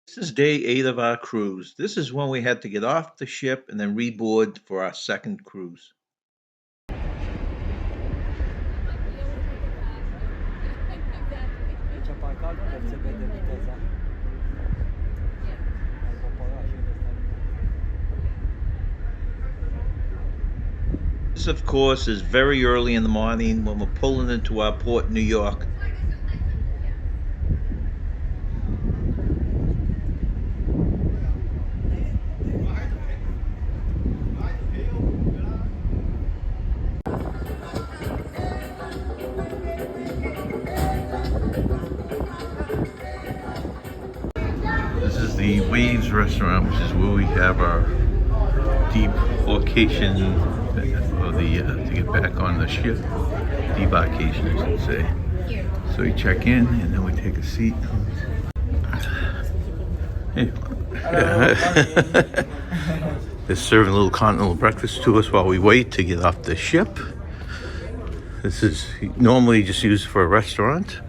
This is day 8 of our cruise. This is when we had to get off the ship and then reboard for our second cruise. This, of course, is very early in the morning when we're pulling into our port, New York. This is the Waves restaurant, which is where we have our debarkation of the to get back on the ship. Debarkation, I should say. So we check in and then we take a seat. Hey. They're serving a little continental breakfast to us while we wait to get off the ship. This is normally just used for a restaurant.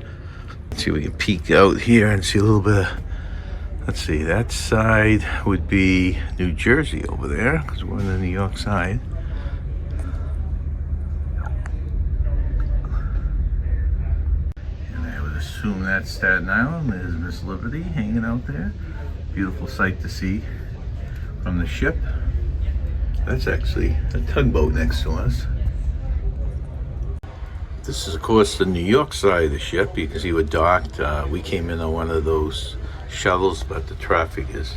Let's see if we can peek out here and see a little bit of, let's see, that side would be New Jersey over there, because we're on the New York side. And I would assume that's Staten Island. There's Miss Liberty hanging out there. Beautiful sight to see from the ship. That's actually a tugboat next to us. This is, of course, the New York side of the ship. You can see we're docked. We came in on one of those shuttles, but the traffic is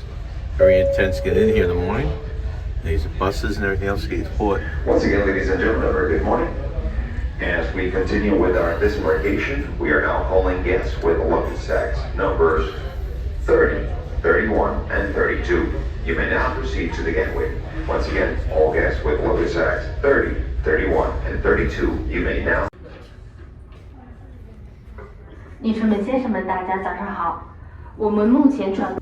very intense getting in here in the morning. And these are buses and everything else to get to port. Once again, ladies and gentlemen, a very good morning. As we continue with our disembarkation, we are now calling guests with luggage sacks numbers 30, 31, and 32. You may now proceed to the gangway. Once again, all guests with luggage sacks 30, 31, and 32, you may now. 女士们、先生们，大家早上好。我们目前转。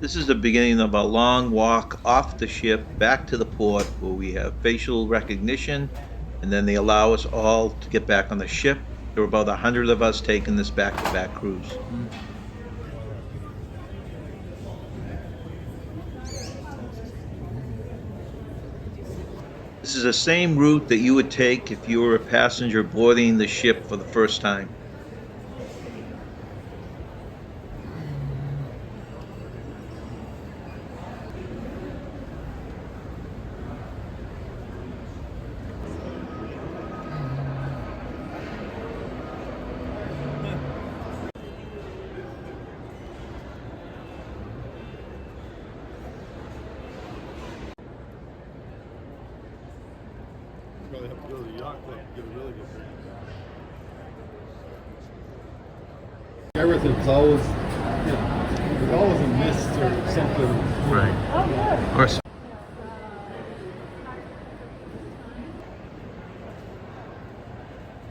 This is the beginning of a long walk off the ship back to the port where we have facial recognition, and then they allow us all to get back on the ship. There were about 100 of us taking this back-to-back cruise. This is the same route that you would take if you were a passenger boarding the ship for the first time. Really have to go to the yacht club to get a really good drink. Everything's always, there's always a mist or something. Right. Of course.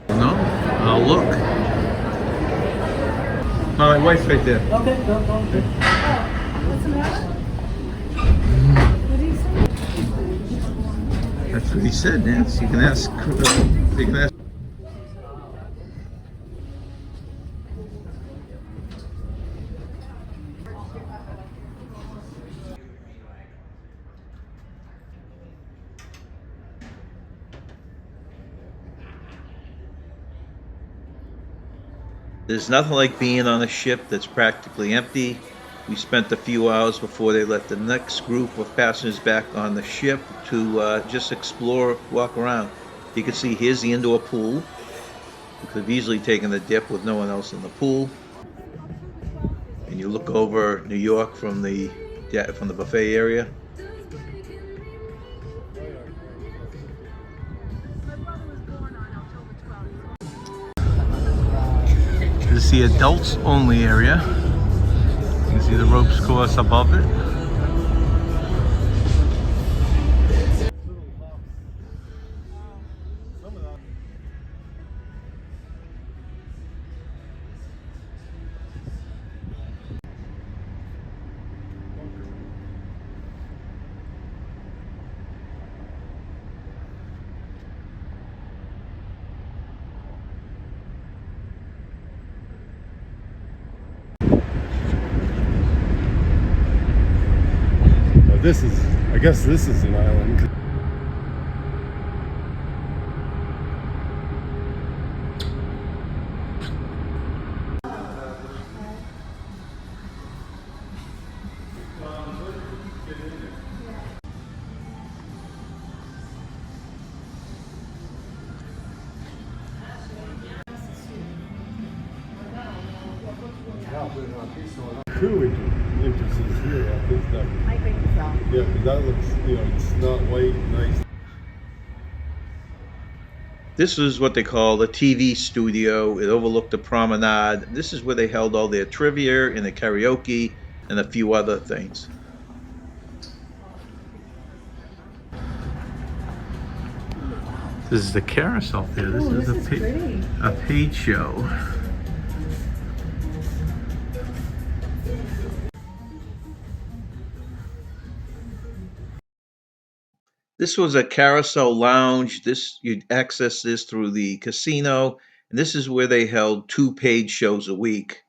No? I'll look. My wife's right there. Okay, go. What's the matter? What do you say? That's what he said, Nance. You can ask. You can ask. There's nothing like being on a ship that's practically empty. We spent a few hours before they let the next group of passengers back on the ship to just explore, walk around. You can see here's the indoor pool. We could have easily taken the dip with no one else in the pool. And you look over New York from the buffet area. This is the adults only area. You can see the ropes course above it. this is, I guess this is an island. Truly interesting here. I think that. I think so. Yeah, 'cause that looks, it's not white, nice. This is what they call the TV studio. It overlooked the promenade. This is where they held all their trivia and the karaoke and a few other things. This is the carousel fair. This Oh, is this is pretty. a paid show. This was a carousel lounge. This you'd access this through the casino, and this is where they held 2 paid shows a week.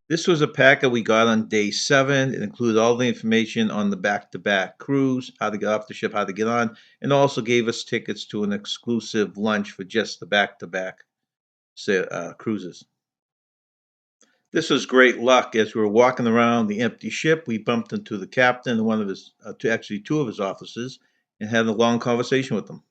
This was a packet we got on day 7. It included all the information on the back-to-back cruise, how to get off the ship, how to get on, and also gave us tickets to an exclusive lunch for just the back-to-back cruises. This was great luck. As we were walking around the empty ship, we bumped into the captain and one of his, two of his officers, and had a long conversation with them.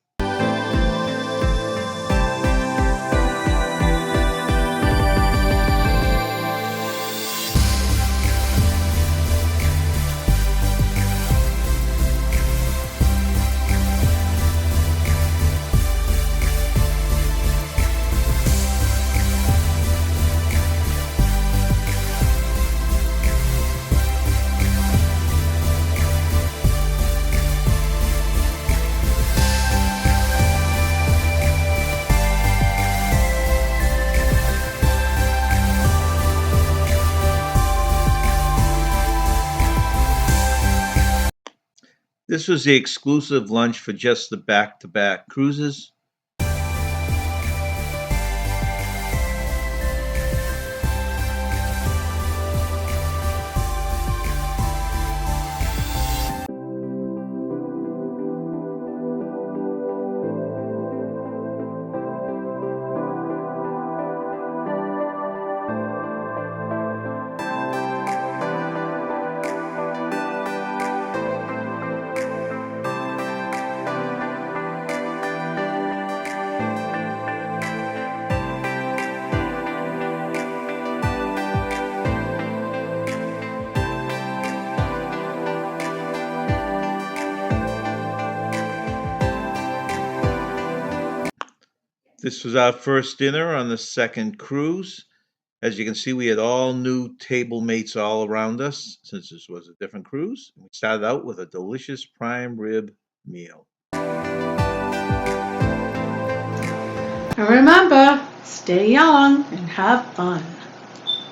This was the exclusive lunch for just the back-to-back cruises. This was our first dinner on the second cruise. As you can see, we had all new table mates all around us since this was a different cruise. We started out with a delicious prime rib meal. And remember, stay young and have fun.